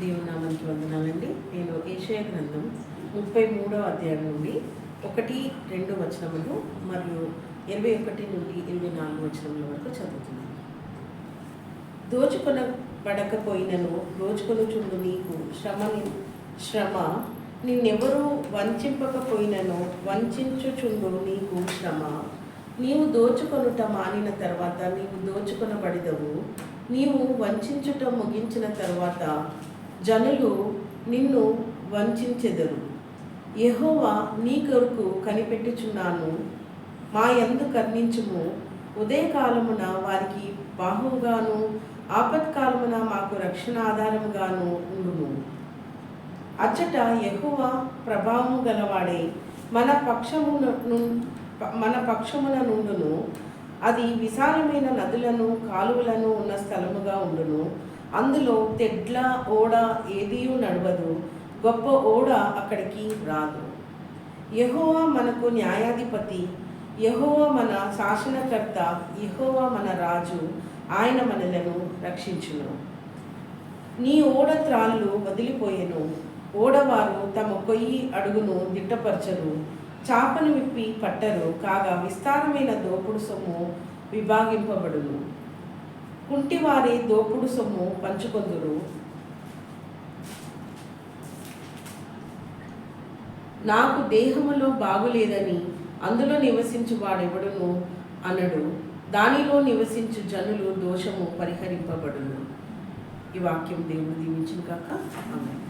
దేవుని నామానికి వందనాలండి. నేను యెషయా గ్రంథం 33వ అధ్యాయం నుండి 1-2 వచనములు మరియు 21 నుండి 24 వచనముల వరకు చదువుతున్నాను. దోచుకొనబడకపోయినను దోచుకొనుచుండు నీకు శ్రమ, నిన్నెవరూ వంచింపకపోయినను వంచుచుండు నీకు శ్రమ. నీవు దోచుకొనుట మానిన తర్వాత నీవు దోచుకొనబడిదవు. నీవు వంచుట ముగించిన తర్వాత జనులు నిన్ను వంచెదరు. యెహోవా నీ కొరకు కనిపెట్టుచున్నాను, మా యందు కర్ణించుము. ఉదయకాలమున వారికి బాహువుగాను ఆపత్కాలమున మాకు రక్షణ ఆధారముగాను ఉండును. అచ్చట యెహోవా ప్రభావము గలవాడే మన పక్షమున నుండును. అది విశాలమైన నదులను కాలువలను ఉన్న స్థలముగా ఉండును. అందులో తెడ్ల ఓడ ఏదియూ నడవదు, గొప్ప ఓడ అక్కడికి రాదు. యెహోవా మనకు న్యాయాధిపతి, యెహోవా మన శాసనకర్త, యెహోవా మన రాజు, ఆయన మనలను రక్షించును. నీ ఓడ త్రాళ్ళు వదిలిపోయెను, ఓడవారు తమ కొయ్యి అడుగును దిట్టపరచరు, చాపను విప్పి పట్టరు. కాగా విస్తారమైన దోపుడు సొమ్ము విభాగింపబడును, కుంటివారి దోపుడు సొమ్ము పంచుకొందురు. నాకు దేహములో బాగులేదని అందులో నివసించు వాడెవడును అనడు. దానిలో నివసించు జనులు దోషము పరిహరింపబడును. ఈ వాక్యం దేవుడు దీవించును గాక. ఆమేన్.